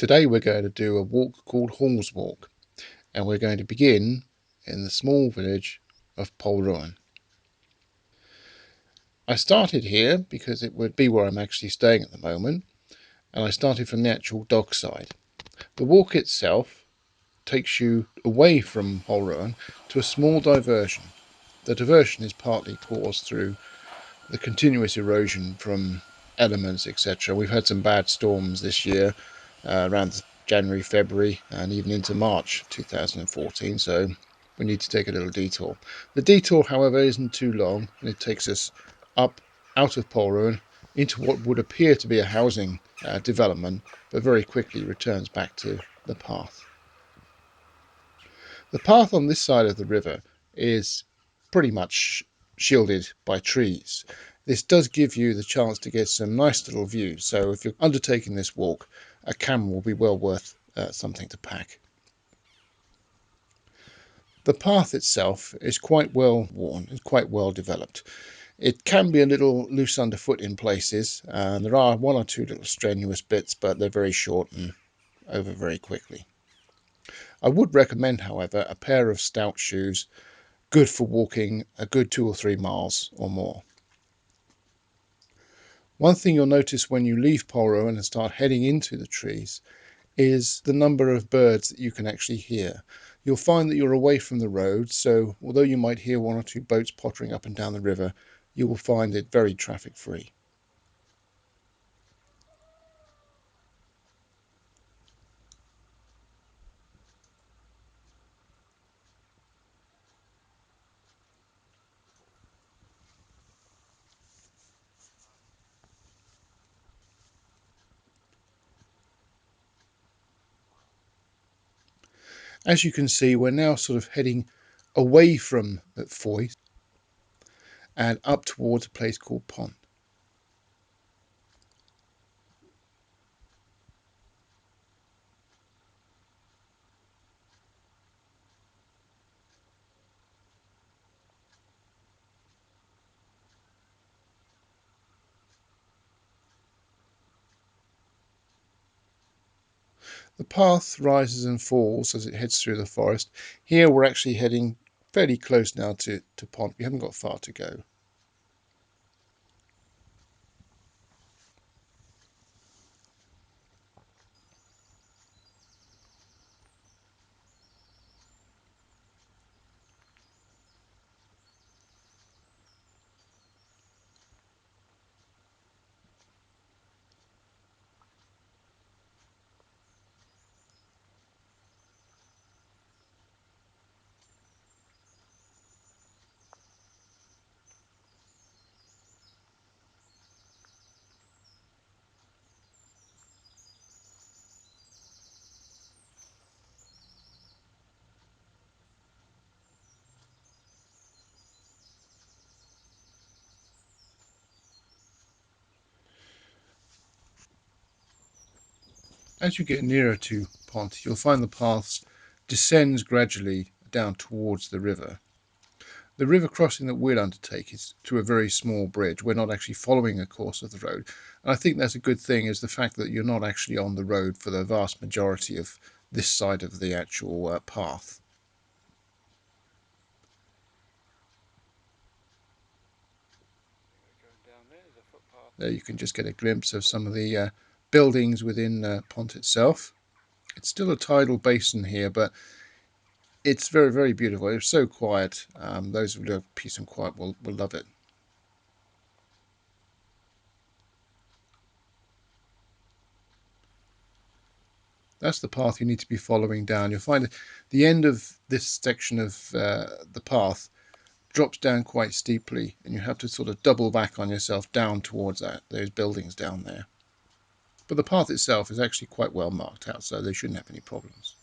Today we're going to do a walk called Hall's Walk, and we're going to begin in the small village of Polruan. I started here because it would be where I'm actually staying at the moment, and I started from the actual dockside. The walk itself takes you away from Polruan to a small diversion. The diversion is partly caused through the continuous erosion from elements, etc. We've had some bad storms this year, around January, February, and even into March 2014, so we need to take a little detour. The detour, however, isn't too long, and it takes us up out of Polruan into what would appear to be a housing development, but very quickly returns back to the path. The path on this side of the river is pretty much shielded by trees. This does give you the chance to get some nice little views, so if you're undertaking this walk, a camera will be well worth something to pack. The path itself is quite well worn, it's quite well developed. It can be a little loose underfoot in places, and there are one or two little strenuous bits, but they're very short and over very quickly. I would recommend, however, a pair of stout shoes, good for walking a good 2 or 3 miles or more. One thing you'll notice when you leave Polruan and start heading into the trees is the number of birds that you can actually hear. You'll find that you're away from the road, so although you might hear one or two boats pottering up and down the river, you will find it very traffic free. As you can see, we're now sort of heading away from Fowey and up towards a place called Pont. The path rises and falls as it heads through the forest. Here we're actually heading fairly close now to Pont. We haven't got far to go. As you get nearer to Pont, you'll find the path descends gradually down towards the river. The river crossing that we'll undertake is through a very small bridge. We're not actually following a course of the road. And I think that's a good thing, is the fact that you're not actually on the road for the vast majority of this side of the actual path. There you can just get a glimpse of some of the buildings within Pont itself. It's still a tidal basin here, but it's very, very beautiful. It's so quiet. Those who love peace and quiet will love it. That's the path you need to be following down. You'll find the end of this section of the path drops down quite steeply, and you have to sort of double back on yourself down towards those buildings down there. But the path itself is actually quite well marked out, so they shouldn't have any problems.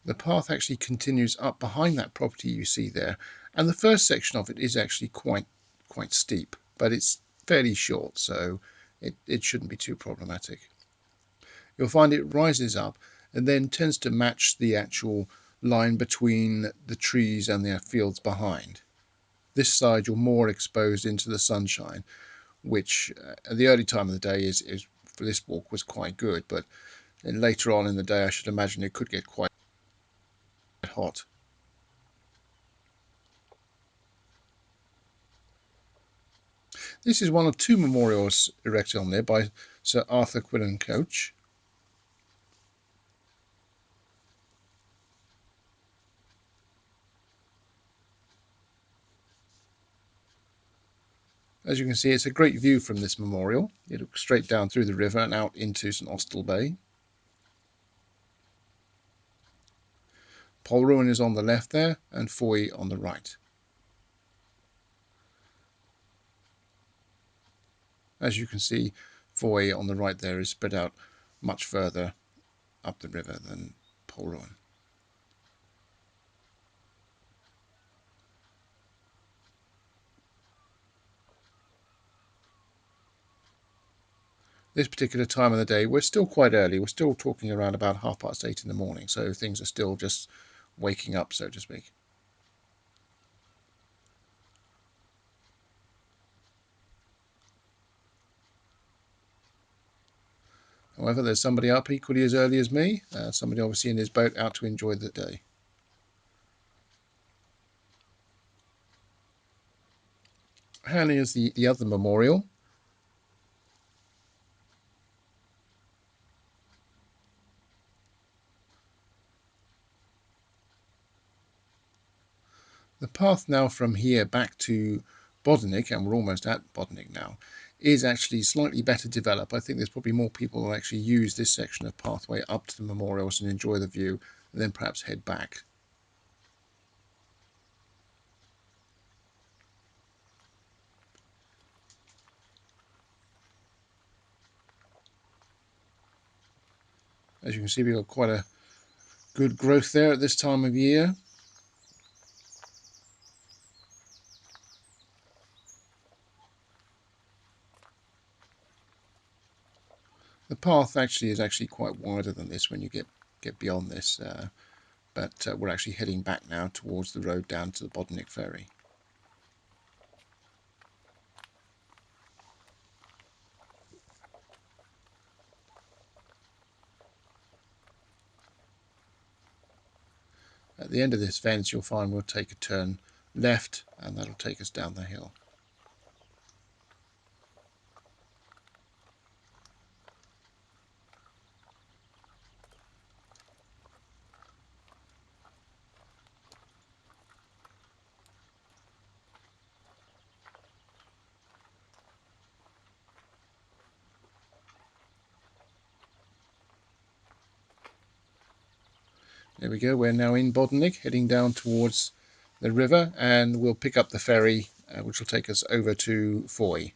The path actually continues up behind that property you see there, and the first section of it is actually quite steep, but it's fairly short, so it shouldn't be too problematic. You'll find it rises up and then tends to match the actual line between the trees and their fields behind. This side you're more exposed into the sunshine, which at the early time of the day is for this walk was quite good, but later on in the day I should imagine it could get quite hot. This is one of two memorials erected on there by Sir Arthur Quillen Coach. As you can see, it's a great view from this memorial. It looks straight down through the river and out into St Austell Bay. Polruan is on the left there and Fowey on the right. As you can see, Fowey on the right there is spread out much further up the river than Polruan. This particular time of the day, we're still quite early. We're still talking around about 8:30 in the morning, so things are still just waking up, so to speak. However, there's somebody up equally as early as me, somebody obviously in his boat out to enjoy the day. Hanley is the other memorial. The path now from here back to Bodinnick, and we're almost at Bodinnick now, is actually slightly better developed. I think there's probably more people who actually use this section of pathway up to the memorials and enjoy the view, and then perhaps head back. As you can see, we've got quite a good growth there at this time of year. The path actually is quite wider than this when you get beyond this, but we're actually heading back now towards the road down to the Bodinnick ferry. At the end of this fence, you'll find we'll take a turn left, and that'll take us down the hill. There we go, we're now in Bodinnick, heading down towards the river, and we'll pick up the ferry, which will take us over to Fowey.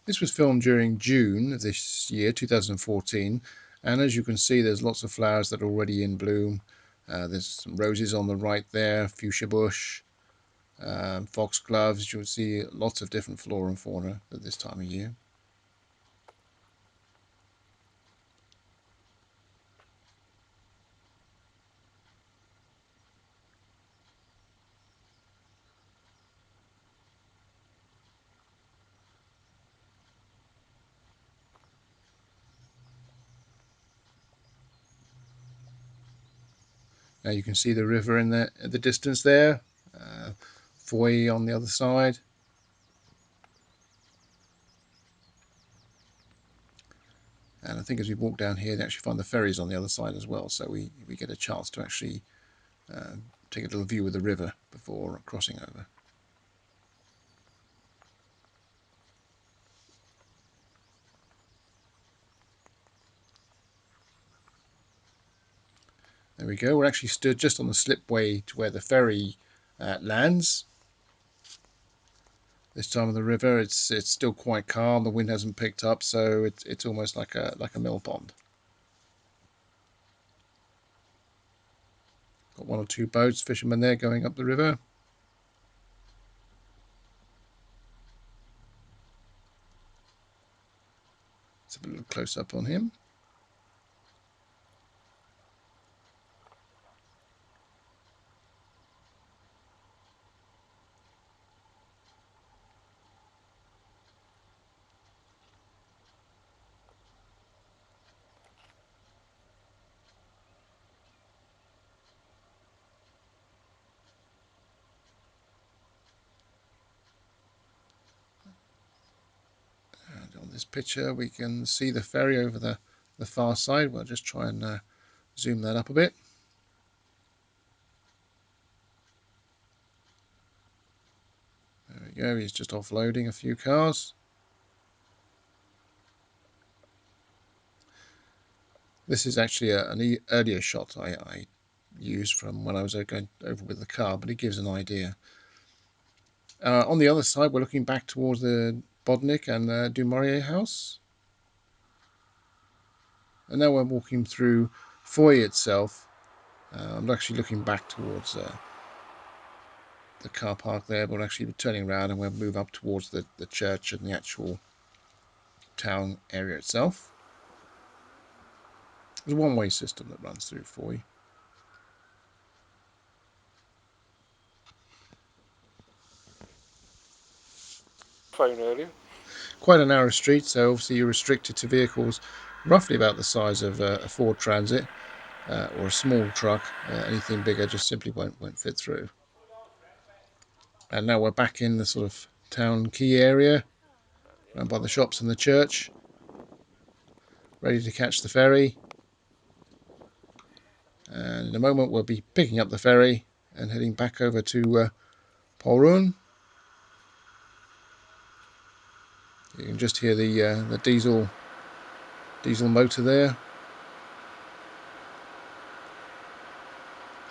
This was filmed during June of this year, 2014, and as you can see, there's lots of flowers that are already in bloom. There's some roses on the right there, fuchsia bush, foxgloves. You'll see lots of different flora and fauna at this time of year. Now you can see the river in the distance there, Fowey on the other side. And I think as we walk down here, they actually find the ferries on the other side as well, so we get a chance to actually take a little view of the river before crossing over. There we go, we're actually stood just on the slipway to where the ferry lands. this time of the river. It's still quite calm. The wind hasn't picked up, so it's almost like a mill pond. Got one or two boats, fishermen there going up the river. Let's have a little close up on him. And on this picture we can see the ferry over the far side. We'll just try and zoom that up a bit. There we go, he's just offloading a few cars. This is actually an earlier shot I used from when I was going over with the car, but it gives an idea. On the other side, we're looking back towards the Bodinnick and Du Maurier house. And now we're walking through Fowey itself. I'm actually looking back towards the car park there, but we'll actually be turning around and we'll move up towards the church and the actual town area itself. There's a one-way system that runs through Fowey. Phone earlier. Quite a narrow street, so obviously you're restricted to vehicles roughly about the size of a Ford Transit or a small truck. Anything bigger just simply won't fit through. And now we're back in the sort of town key area, around by the shops and the church, ready to catch the ferry. And in a moment we'll be picking up the ferry and heading back over to Polruan. You can just hear the diesel motor there.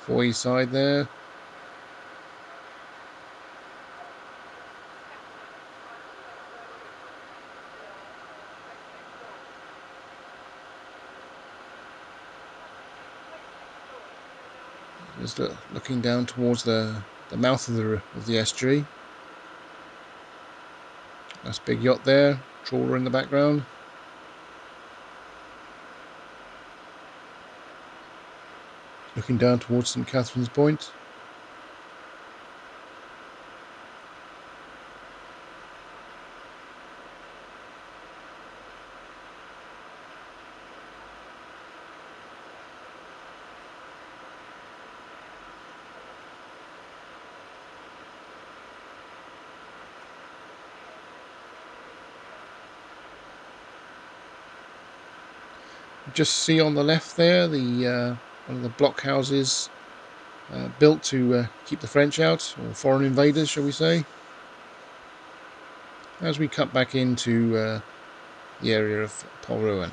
Fowey side there. Just looking down towards the mouth of the estuary. Nice big yacht there, trawler in the background. Looking down towards St Catherine's Point. Just see on the left there one of the blockhouses built to keep the French out, or foreign invaders, shall we say. As we cut back into the area of Polruan,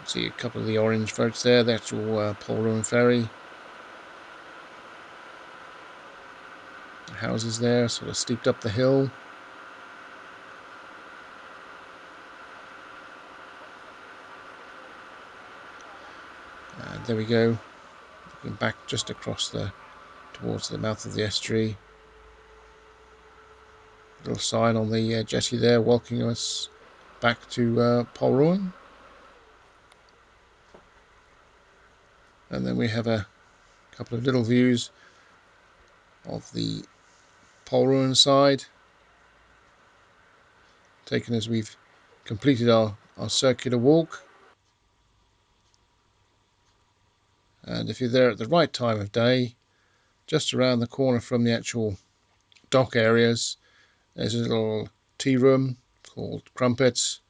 see a couple of the orange boats there, the actual Polruan ferry. The houses there, sort of steeped up the hill. And there we go, looking back just across towards the mouth of the estuary. Little sign on the jetty there welcoming us back to Polruan. And then we have a couple of little views of the Polruan side, taken as we've completed our circular walk. And if you're there at the right time of day, just around the corner from the actual dock areas, there's a little tea room called Crumpets,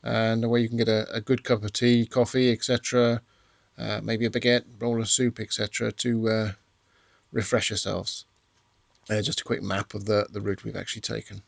and where you can get a good cup of tea, coffee, etc., maybe a baguette, roll of soup, etc., to refresh yourselves. Just a quick map of the route we've actually taken.